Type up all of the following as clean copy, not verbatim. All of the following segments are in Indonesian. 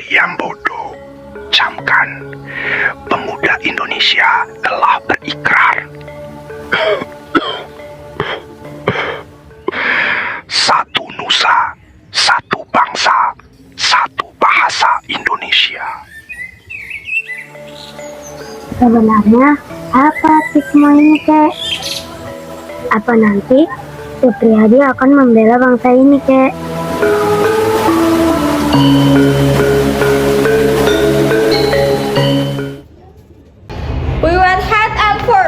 yang bodoh. Camkan, pemuda Indonesia telah berikrar. Satu nusa, satu bangsa, satu bahasa Indonesia. Sebenarnya apa arti semua ini, Kek? Apa nanti Supriyadi akan membela bangsa ini, Kek? We went head up for.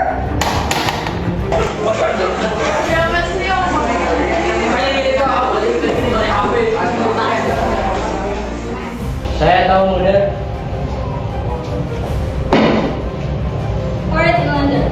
Saya tahu muda. Alright, in London.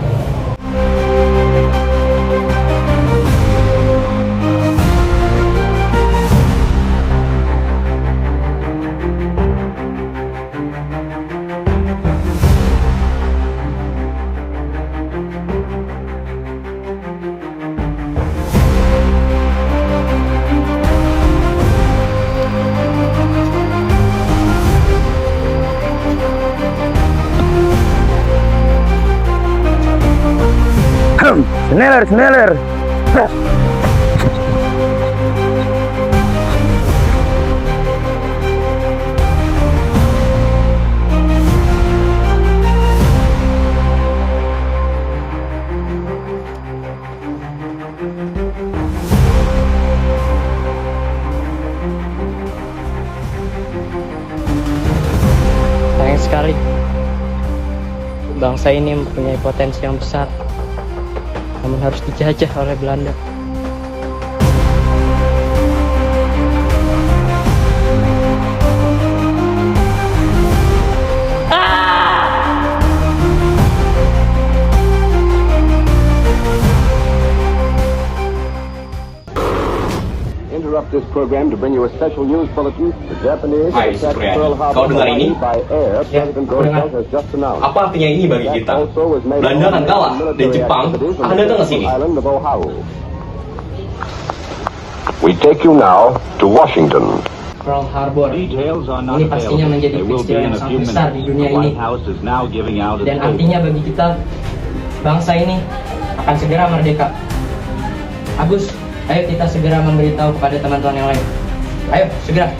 Sneller. Sayang sekali, bangsa ini mempunyai potensi yang besar, namun harus dijajah oleh Belanda. Interrupt this program to bring you a special news bulletin. The Japanese Hai, attacked Supriyadi. Pearl Kau Harbor dengar ini? by air. Ya, President aku dengar. Roosevelt has just announced. Apa artinya ini bagi That kita? also was made Belanda akan known kalah in dan military Jepang activities on akan the datang ke coastal sini. island of Oahu. We take you now to Washington. Pearl Harbor ini pastinya menjadi peristiwa yang sangat besar di dunia ini, dan artinya bagi kita, bangsa ini akan segera merdeka. Agus, ayo kita segera memberitahu kepada teman-teman yang lain. Ayo, segera.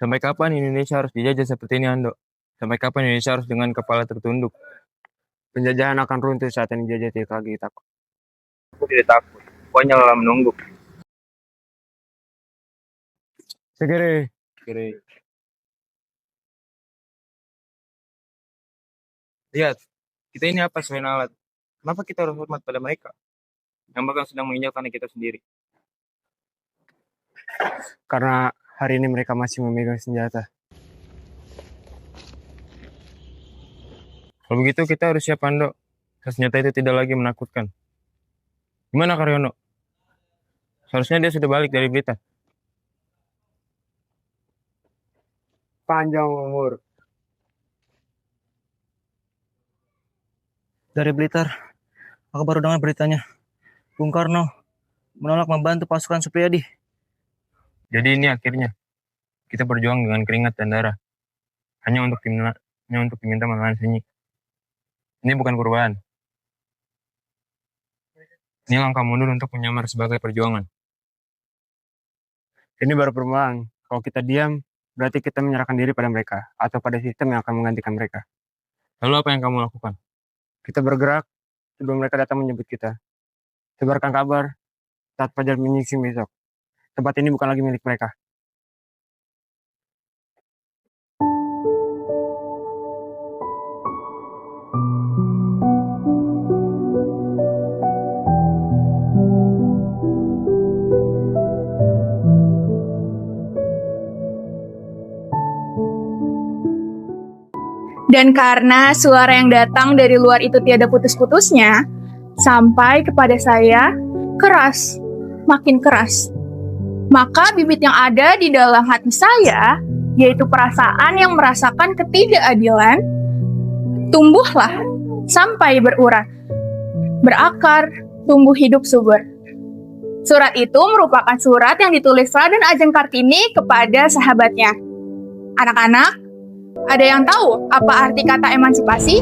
Sampai kapan Indonesia harus dijajah seperti ini, Ando? Sampai kapan Indonesia harus dengan kepala tertunduk? Penjajahan akan runtuh saat yang dijajah tidak lagi takut. Aku tidak takut. Pokoknya lelah menunggu. Segera. Lihat, kita ini apa selain alat? Kenapa kita harus hormat pada mereka? Yang bahkan sedang menginjak tanah kita sendiri. Karena hari ini mereka masih memegang senjata. Kalau begitu kita harus siap, Ando. Senjata itu tidak lagi menakutkan. Gimana Karyono? Seharusnya dia sudah balik dari Blitar. Panjang umur. Dari Blitar, aku baru dengar beritanya. Bung Karno menolak membantu pasukan Supriyadi. Jadi ini akhirnya kita berjuang dengan keringat dan darah hanya untuk meminta makanan sunyi. Ini bukan perubahan. Ini langkah mundur untuk menyamar sebagai perjuangan. Ini baru permulaan. Kalau kita diam, berarti kita menyerahkan diri pada mereka atau pada sistem yang akan menggantikan mereka. Lalu apa yang kamu lakukan? Kita bergerak sebelum mereka datang menjemput kita. Sebarkan kabar saat fajar menyingsing besok. Tempat ini bukan lagi milik mereka. Dan karena suara yang datang dari luar itu tiada putus-putusnya, sampai kepada saya, keras, makin keras. Maka bibit yang ada di dalam hati saya, yaitu perasaan yang merasakan ketidakadilan, tumbuhlah sampai berurat, berakar, tumbuh hidup subur. Surat itu merupakan surat yang ditulis Raden Ajeng Kartini kepada sahabatnya. Anak-anak, ada yang tahu apa arti kata emansipasi?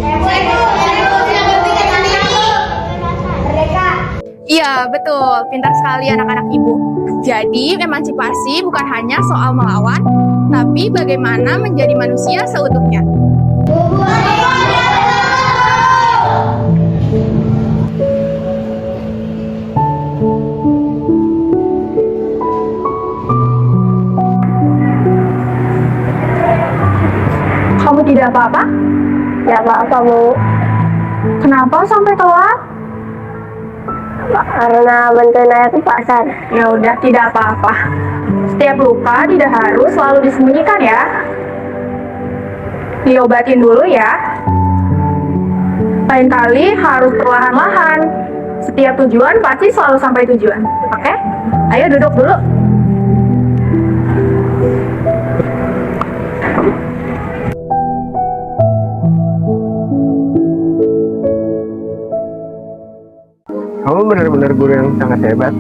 Iya, betul. Pintar sekali anak-anak ibu. Jadi, emansipasi bukan hanya soal melawan, tapi bagaimana menjadi manusia seutuhnya. Kamu tidak apa-apa? Tidak apa-apa, Bu. Kenapa sampai telat? Karena bantuin ayah ke pasar. Ya udah, tidak apa-apa. Setiap luka tidak harus selalu disembunyikan ya. Diobatin dulu ya. Lain kali harus perlahan-lahan. Setiap tujuan pasti selalu sampai tujuan. Oke? Ayo duduk dulu. Kamu benar-benar guru yang sangat hebat.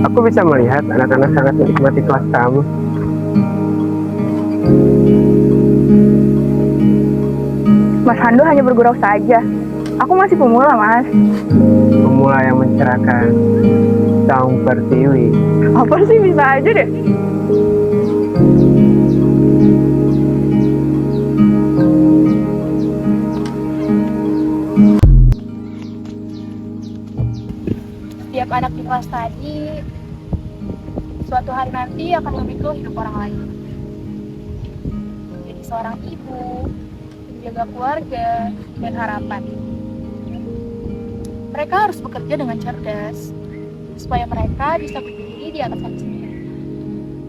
Aku bisa melihat anak-anak sangat menikmati kelas kamu. Mas Hando hanya bergurau saja. Aku masih pemula, Mas. Pemula yang mencerahkan, Saung Pertiwi. Apa sih, bisa aja deh. Setiap anak di kelas tadi suatu hari nanti akan memikul hidup orang lain. Jadi seorang ibu, menjaga keluarga, dan harapan. Mereka harus bekerja dengan cerdas supaya mereka bisa berdiri di atas kaki sendiri.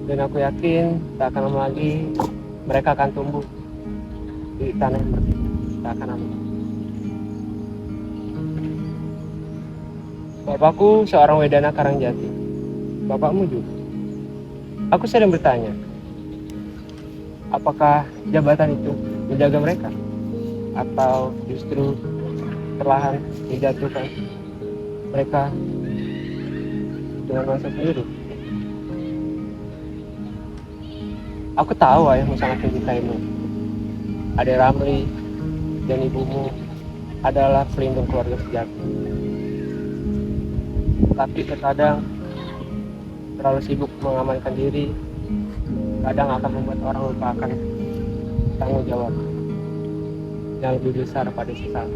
Dan aku yakin tak akan lama lagi mereka akan tumbuh di tanah yang bersih. Tak akan lama. Bapakku seorang Wedana Karangjati. Bapakmu juga. Aku sering bertanya, apakah jabatan itu menjaga mereka? Atau justru perlahan menjatuhkan mereka dengan masa sendiri? Aku tahu ayahmu sangat mencintaimu. Adik Ramli dan ibumu adalah pelindung keluarga sejati. Tapi terkadang terlalu sibuk mengamankan diri, kadang akan membuat orang lupakan tanggung jawab yang lebih besar pada sesama.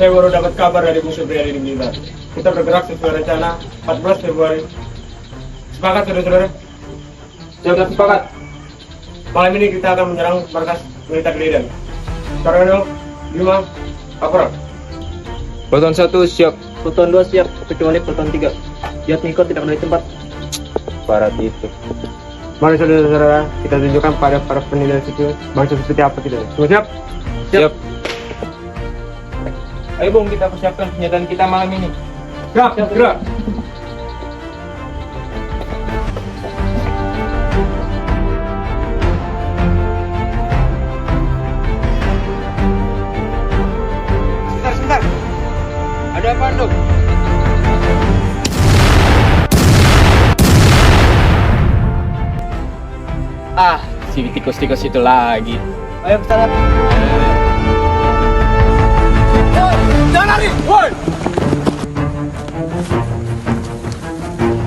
Saya baru dapat kabar dari musuh Priadi di Blitar. Kita bergerak sesuai rencana 14 Februari. Sepakat, saudara-saudara? Siap, sepakat. Malam ini kita akan menyerang markas militer Leiden. Kareno, Bima, Kapra. Pluton 1 siap. Pluton 2 siap, kecuali Pluton 3. Jat Nikor tidak ada di tempat. Barat itu. Mari saudara-saudara, kita tunjukkan pada para penilai itu bangsa seperti apa kita. Semua siap? Siap. Ayo Bung, kita persiapkan senjata kita malam ini. Gerak, gerak. Sebentar. Ada apaan dong? Si tikus-tikus itu lagi. Ayo kesana. Jangan lari! Woi!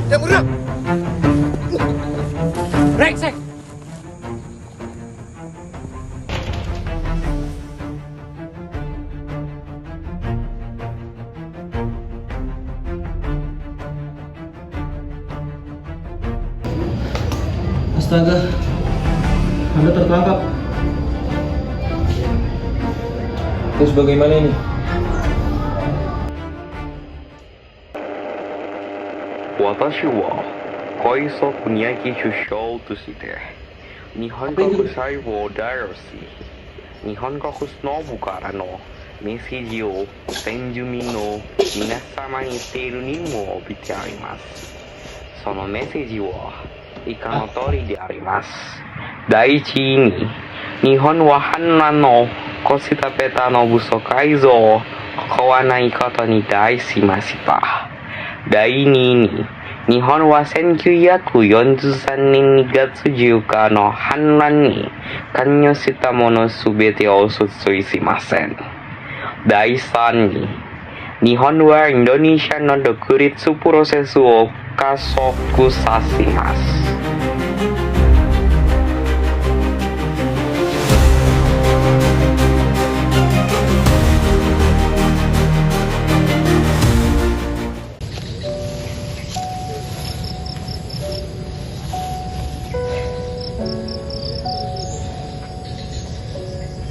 Jangan bergerak! Brengsek. Astaga, Anda tertangkap. Terus bagaimana ini? 私は快速に焼き出生として日本国最後だよし日本国の部からのメッセージを先住民の皆様にしているにも帯びてあります。そのメッセージは以下の通りであります。第一に日本は反乱のコスタペタの武装改造を買わないことに対しました。第二に日本は1943年2月10日の反乱に関与したものすべてを訴追しません。第三に日本はインドネシアの独立プロセスを加速させます。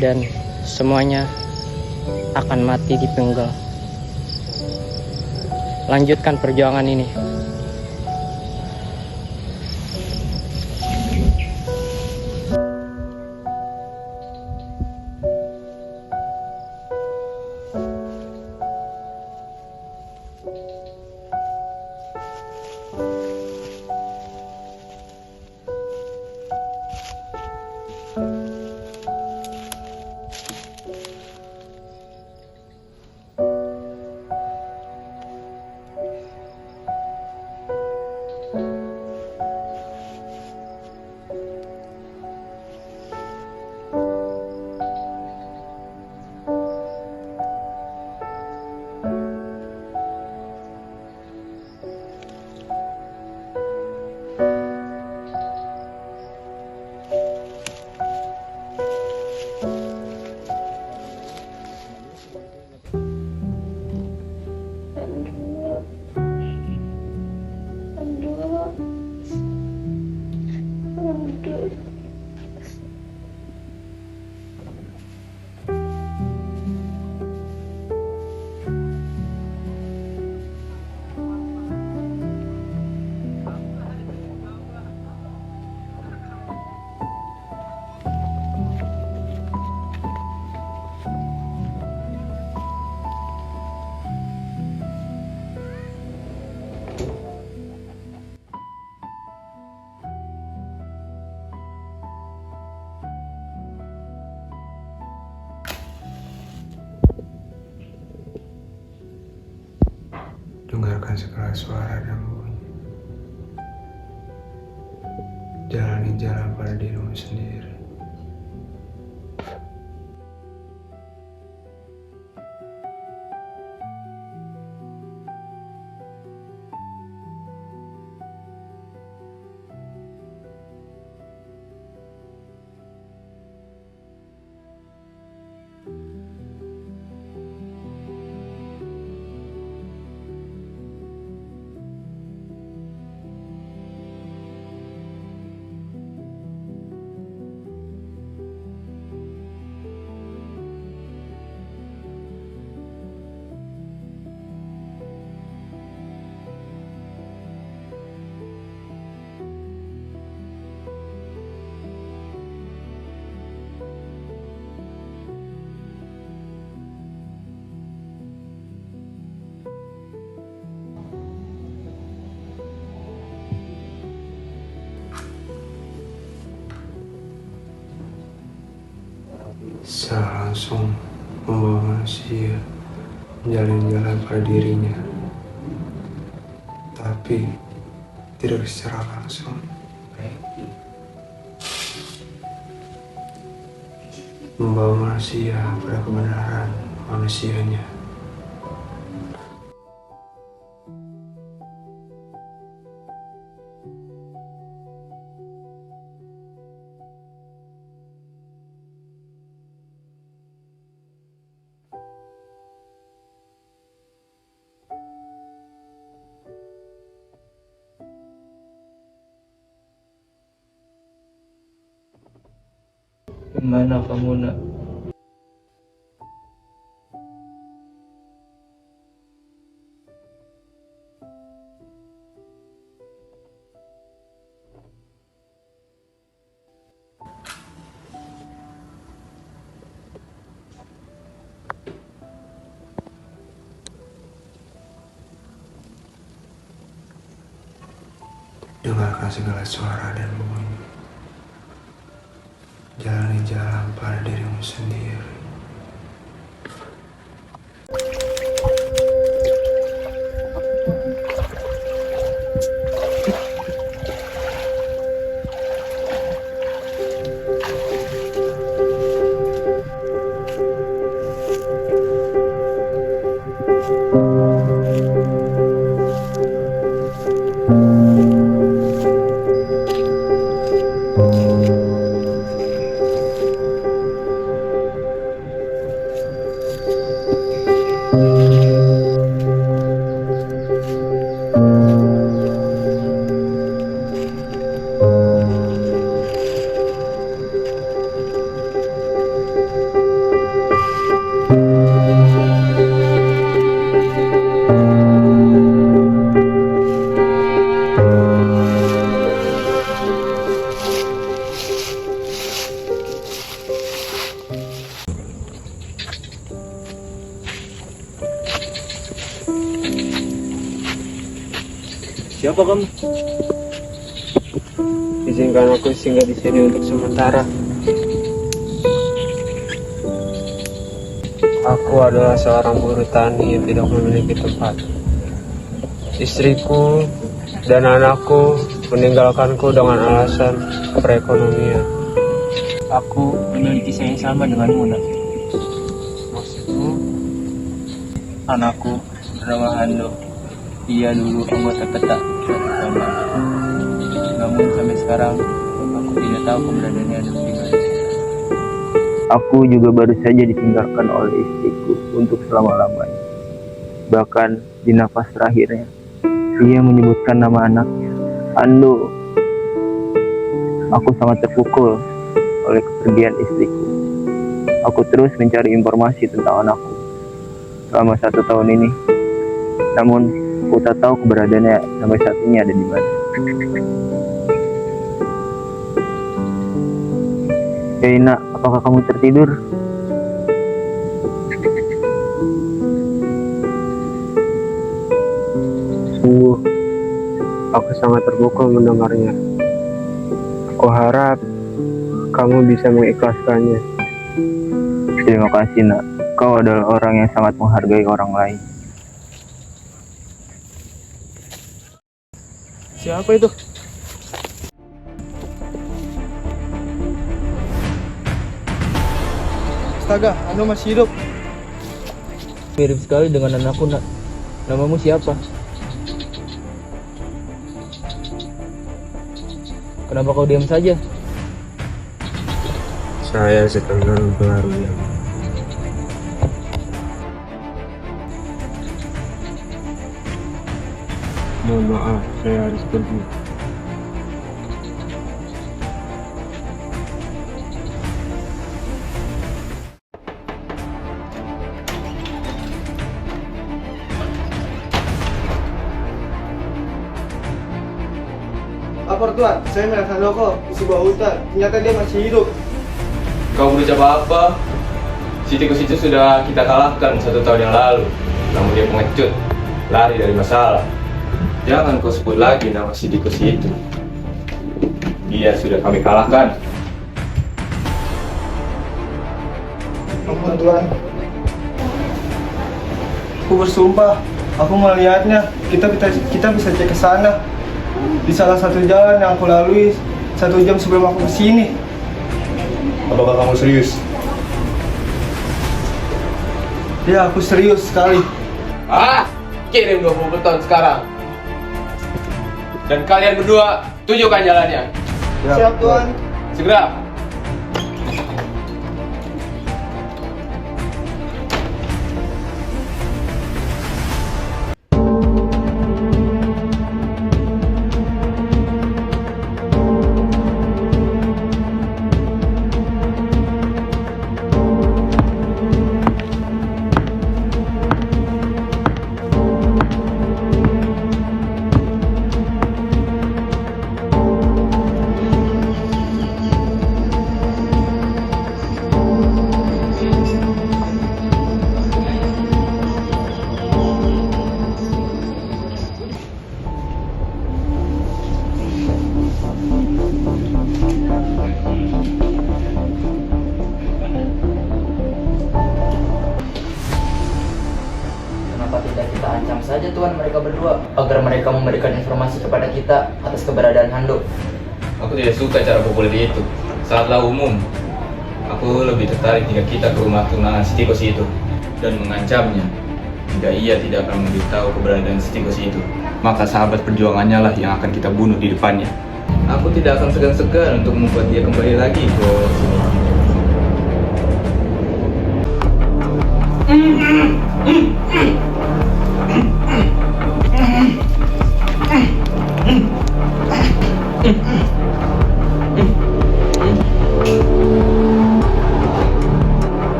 Dan semuanya akan mati dipenggal. Lanjutkan perjuangan ini. Dengarkan sekeras suara dan bunyi. Jalani jalan pada dirimu sendiri. Saya langsung membawa manusia menjalin jalan pada dirinya, tapi tidak secara langsung. Membawa manusia pada kebenaran manusianya. Gimana kamu, Nak? Dengarkan segala suara dan bunyi. Jalani jalan pada dirimu sendiri. Siapa kamu? Izinkan aku singgah di sini untuk sementara. Aku adalah seorang buruh tani yang tidak memiliki tempat. Istriku dan anakku meninggalkanku dengan alasan perekonomian. Aku memiliki kisah yang sama denganmu, Nak. Maksudmu? Anakku bernama Hando. Ia dulu anggota ketak suatu zaman. Namun sampai sekarang aku tidak tahu keberadaannya ada di mana. Aku juga baru saja ditinggalkan oleh istriku untuk selama-lamanya. Bahkan di nafas terakhirnya, ia menyebutkan nama anaknya, Ando. Aku sangat terpukul oleh kepergian istriku. Aku terus mencari informasi tentang anakku selama 1 tahun ini. Namun, aku tak tahu keberadaannya sampai saat ini ada di mana. Hei Nak, apakah kamu tertidur? Sungguh, aku sangat terpukul mendengarnya. Aku harap kamu bisa mengikhlaskannya. Terima kasih Nak, kau adalah orang yang sangat menghargai orang lain. Siapa itu? Astaga, Ando masih hidup. Mirip sekali dengan anakku, Nak. Namamu siapa? Kenapa kau diam saja? Saya sedang dalam pelarian. Mohon maaf, saya harus pergi. Lapor Tuan, saya melihat Handoko di sebuah hutan. Ternyata dia masih hidup. Kau berucap apa? Si tikus itu sudah kita kalahkan 1 tahun yang lalu. Namun dia pengecut, lari dari masalah. Jangan kau sebut lagi nama si tikus itu. Dia sudah kami kalahkan. Ampun Tuhan. Aku bersumpah, aku melihatnya. Kita bisa cek ke sana. Di salah satu jalan yang aku lalui 1 jam sebelum aku kesini. Apakah kamu serius? Ya, aku serius sekali. Kirim 20 beton sekarang. Dan kalian berdua tunjukkan jalannya. Siap Tuhan. Segera. Kenapa tidak kita ancam saja Tuhan mereka berdua agar mereka memberikan informasi kepada kita atas keberadaan Hando? Aku tidak suka cara populer itu. Sangatlah umum. Aku lebih tertarik jika kita ke rumah tunangan si tikus itu dan mengancamnya. Jika ia tidak akan memberitahu keberadaan si tikus itu, maka sahabat perjuangannya lah yang akan kita bunuh di depannya. Aku tidak akan segan-segan untuk membuat dia kembali lagi ke sini.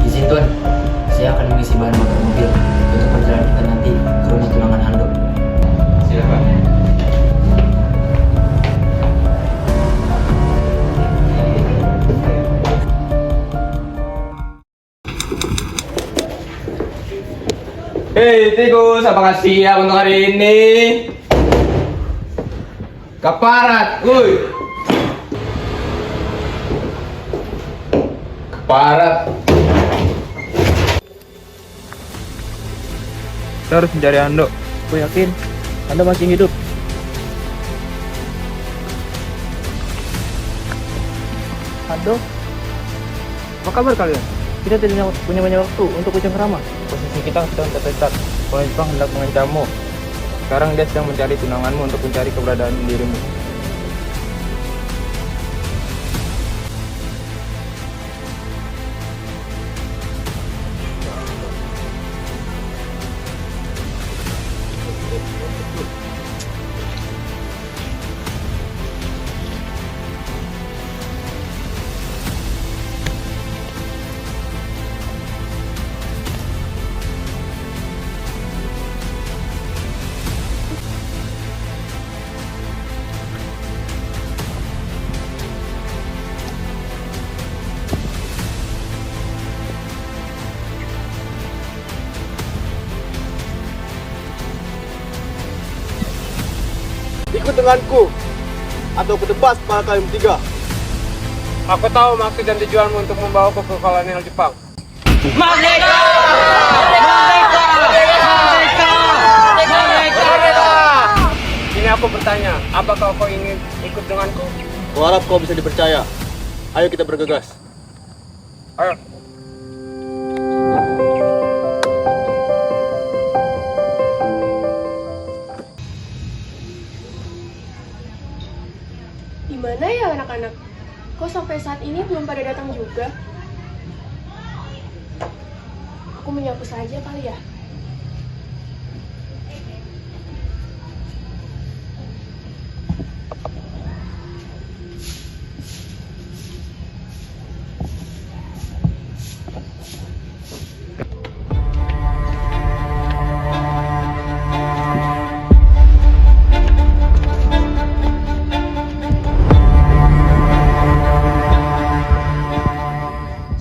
Izin Tuan, saya akan mengisi bahan bakar mobil untuk perjalanan kita nanti ke rumah tunangan Hando. Silakan. Hei tikus, apakah siap untuk hari ini? Keparat, woi. Keparat. Kita harus mencari Hando. Aku yakin Hando masih hidup. Hando? Apa kabar kalian? Kita tidak punya banyak waktu untuk bercengkrama. Posisi kita sedang terdesak. Orang Jepang hendak mengancammu. Sekarang dia sedang mencari tunanganmu untuk mencari keberadaan dirimu. Ikut denganku, atau ku tebas kepala kalian bertiga. Aku tahu maksud dan tujuanmu untuk membawaku ke kolonial Jepang. Merdeka! Merdeka! Merdeka! Merdeka! Apakah kau ingin ikut denganku? Kuharap kau bisa dipercaya. Ayo kita bergegas. Ayo. Di mana ya anak-anak? Kok sampai saat ini belum pada datang juga? Aku menyapu saja kali ya.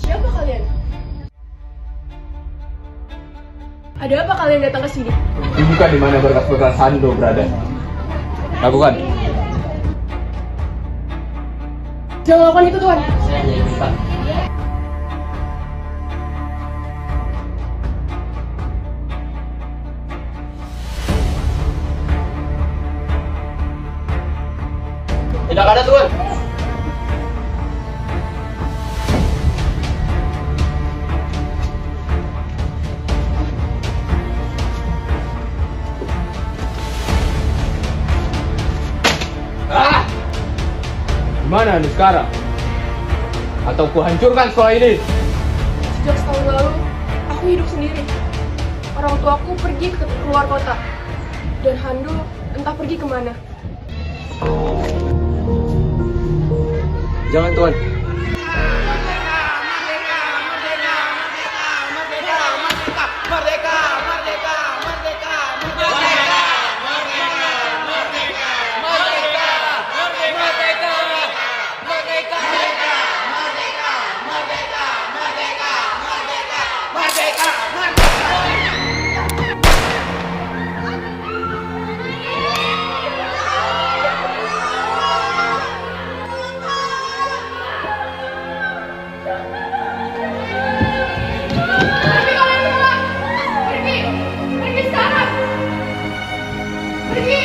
Siapa kalian? Ada apa kalian datang ke sini? Dibuka di mana berkas-berkas Hando berada. Lakukan. Jangan lakukan itu, Tuan. Tidak ada, Tuan. Gimana nih sekarang? Atau ku hancurkan sekolah ini? Sejak setahun lalu, aku hidup sendiri. Orang tuaku pergi ke luar kota. Dan Hando entah pergi kemana. Jangan, Tuan. Pergi kalian semua! Pergi! Pergi sekarang! Pergi!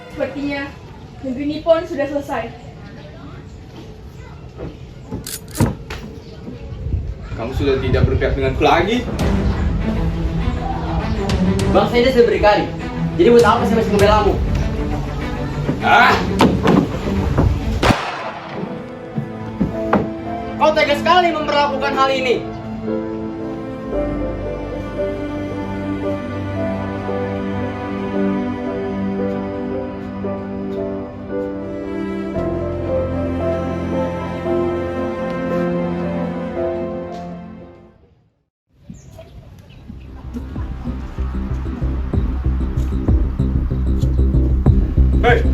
Sepertinya negeri Nippon sudah selesai. Kamu sudah tidak berpihak denganku lagi? Bangsa ini sudah berdikari. Jadi buat apa saya masih membelamu? Kau tega sekali memperlakukan hal ini. Hei,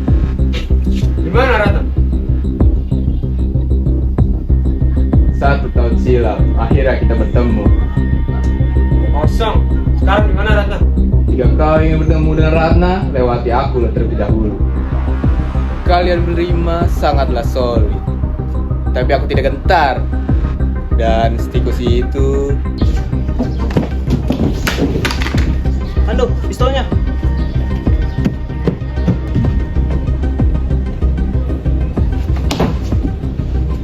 di mana Ratna? 1 tahun silam, akhirnya kita bertemu. Kosong. Sekarang di mana Ratna? Jika kau ingin bertemu dengan Ratna, lewati aku terlebih dahulu. Kalian berlima sangatlah solid, tapi aku tidak gentar. Dan stikusi itu... Hando, pistolnya.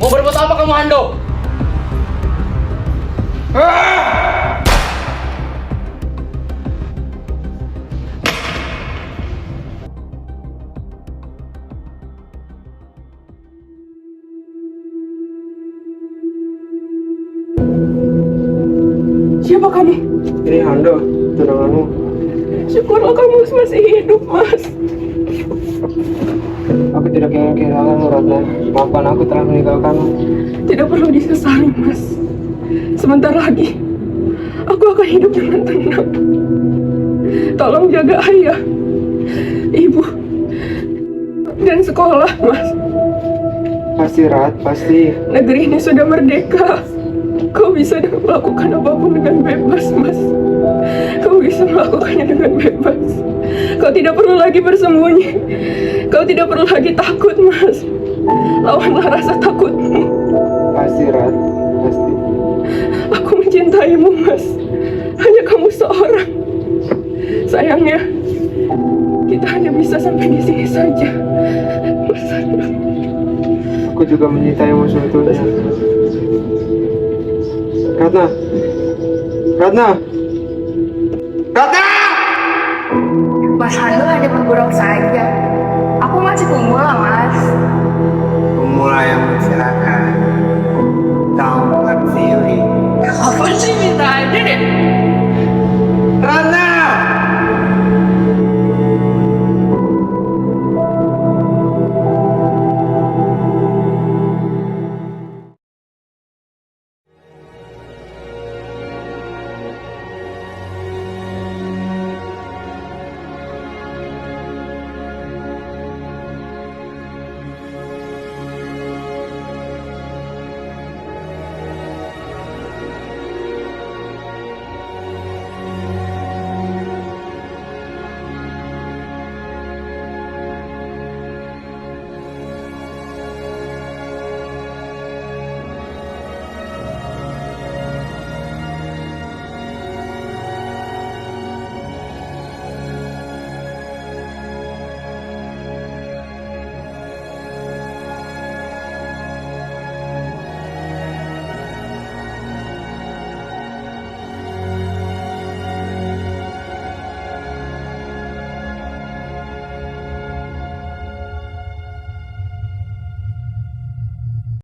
Mau berbuat apa kamu, Hando? Siapa kami? Ini Hando, tunanganmu. Syukurlah kamu masih hidup, Mas. Aku tidak ingin kehilanganmu, Ratna. Maafkan aku telah meninggalkanmu. Tidak perlu disesali, Mas. Sebentar lagi, aku akan hidup dengan tenang. Tolong jaga ayah, ibu, dan sekolah, Mas. Pasti, Rat, pasti. Negeri ini sudah merdeka. Kau bisa melakukan apapun dengan bebas, Mas. Kau bisa melakukannya dengan bebas. Kau tidak perlu lagi bersembunyi. Kau tidak perlu lagi takut, Mas. Lawanlah rasa takutmu. Pasti, Rat, pasti. Aku mencintaimu, Mas. hanya kamu seorang. Sayangnya, kita hanya bisa sampai di sini saja. Mas Sandro. Aku juga mencintaimu sebetulnya. Ratna! Ratna! Ratna! Mas Handul hanya bergurau saja. Aku masih tunggu lah, Mas. Mulai yang beristirahat.